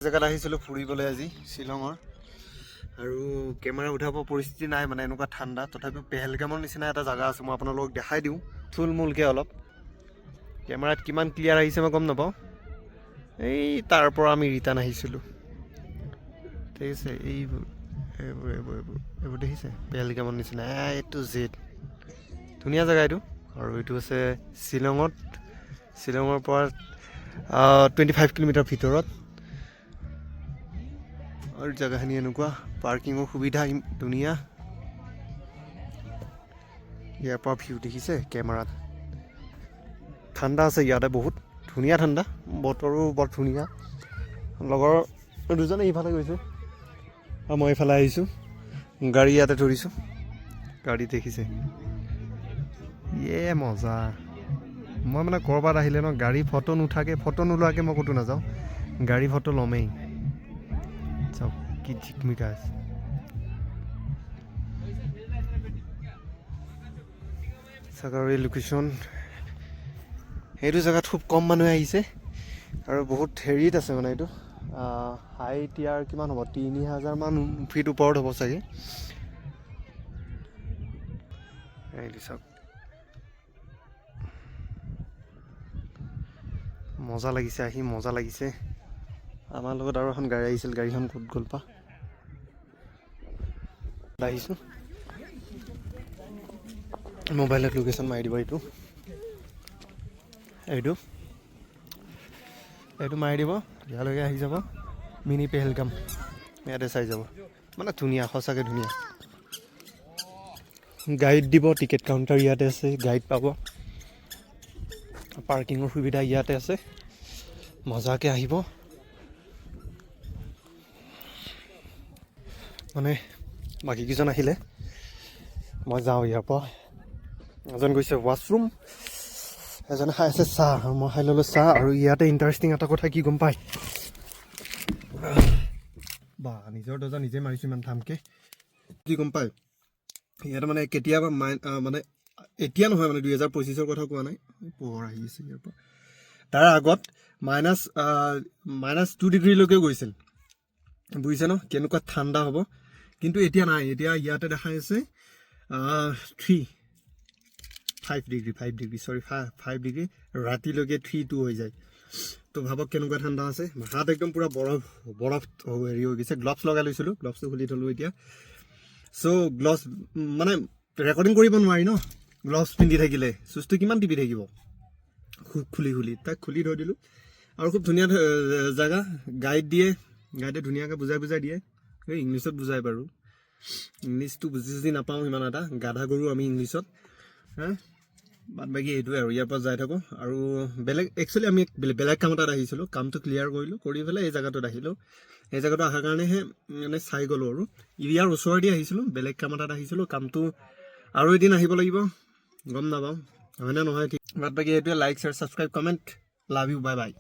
জেগাত আহিছিলোঁ ফুৰিবলৈ আজি শ্বিলঙৰ আৰু কেমেৰা উঠাব পৰিস্থিতি নাই মানে এনেকুৱা ঠাণ্ডা তথাপিও পেহেলগামৰ নিচিনা এটা জেগা আছে মই আপোনালোকক দেখাই দিওঁ থুলমূলকৈ অলপ কেমেৰাত কিমান ক্লিয়াৰ আহিছে মই গম নাপাওঁ এই তাৰ পৰা আমি ৰিটাৰ্ণ আহিছিলোঁ ঠিক আছে এইবোৰ দেখিছে পেহেলগামৰ নিচিনা এইটো জেড ধুনীয়া জেগা এইটো আৰু এইটো আছে শ্বিলঙৰ পৰা 25 কিলোমিটাৰ ভিতৰত আৰু জেগাখিনি এনেকুৱা পাৰ্কিঙৰ সুবিধা ধুনীয়া ইয়াৰ পৰা ভিউ দেখিছে কেমেৰাত ঠাণ্ডা আছে ইয়াতে বহুত ধুনীয়া ঠাণ্ডা বতৰো বৰ ধুনীয়া লগৰ দুজনে ইফালে গৈছে আৰু মই এইফালে আহিছোঁ গাড়ী ইয়াতে ধৰিছোঁ গাড়ী দেখিছে মজা মই মানে ক'ৰবাত আহিলে ন গাড়ী ফটো নোলোৱাকৈ মই ক'তো নাযাওঁ গাড়ী ফটো ল'মেই চাওক কি ঝিকমিকা আছে চাগাৰী লোকেশ্যন এইটো জেগাত খুব কম মানুহে আহিছে আৰু বহুত হেৰিত আছে মানে এইটো হাইট ইয়াৰ কিমান হ'ব 3000 মান ফিট ওপৰত হ'ব চাগে এইটো চাওক মজা লাগিছে আহি মজা লাগিছে আমাৰ লগত আৰু এখন গাড়ী আহিছিল গাড়ীখন ক'ত গ'ল পা আহিছোঁ মোবাইলত লোকেশ্যন মাৰি দিব এইটো মাৰি দিব ইয়ালৈকে আহি যাব মিনি পেহেলগাম ইয়াতে চাই যাব মানে ধুনীয়া সঁচাকৈ ধুনীয়া গাইড দিব টিকেট কাউণ্টাৰ ইয়াতে আছে গাইড পাব পাৰ্কিঙৰ সুবিধা ইয়াতে আছে মজাকৈ আহিব মানে বাকীকেইজন আহিলে মই যাওঁ ইয়াৰ পৰা এজন গৈছে ৱাছৰুম এজনে খাই আছে চাহ আৰু মই খাই ল'লোঁ চাহ আৰু ইয়াতে ইণ্টাৰেষ্টিং এটা কথা কি গম পায় বা নিজৰ দৰ্জা নিজে মাৰিছোঁ ইমান ঠামকৈ কি গম পায় ইয়াতে মানে কেতিয়াবা মানে এতিয়া নহয় মানে 2025ৰ কথা কোৱা নাই পোহৰ আহি আছে ইয়াৰ পৰা তাৰ আগত -2 ডিগ্ৰীলৈকে গৈছিল বুজিছে ন কেনেকুৱা ঠাণ্ডা হ'ব কিন্তু এতিয়া নাই এতিয়া ইয়াতে দেখাই আছে 5 ডিগ্ৰী ৰাতিলৈকে 3-2 হৈ যায় তো ভাবক কেনেকুৱা ঠাণ্ডা আছে হাত একদম পূৰা বৰফ হেৰি হৈ গৈছে গ্লভছ লগাই লৈছিলোঁ গ্লভছটো খুলি থ'লোঁ এতিয়া চ' গ্লভছ মানে ৰেকৰ্ডিং কৰিব নোৱাৰি ন গ্লভছ পিন্ধি থাকিলে চুচটো কিমান টিপি থাকিব খুলি তাক খুলি থৈ দিলোঁ আৰু খুব ধুনীয়া জেগা গাইডে ধুনীয়াকৈ বুজাই দিয়ে এই ইংলিছত বুজাই বাৰু ইংলিছটো বুজি নাপাওঁ সিমান এটা গাধা গৰু আমি ইংলিছত বাদ বাকী এইটোৱে আৰু ইয়াৰ পৰা যাই থাকোঁ আৰু একচুৱেলি আমি বেলেগ কাম এটাত আহিছিলোঁ কামটো ক্লিয়াৰ কৰি পেলাই এই জেগাটোত আহিলোঁ এই জেগাটো অহাৰ কাৰণেহে মানে চাই গ'লোঁ আৰু ইয়াৰ ওচৰতে আহিছিলোঁ বেলেগ কাম এটাত আহিছিলোঁ কামটো আৰু এদিন আহিব লাগিব গম নাপাওঁ হয়নে নহয় ঠিক বাদ বাকী এইটোৱে like share subscribe comment love you by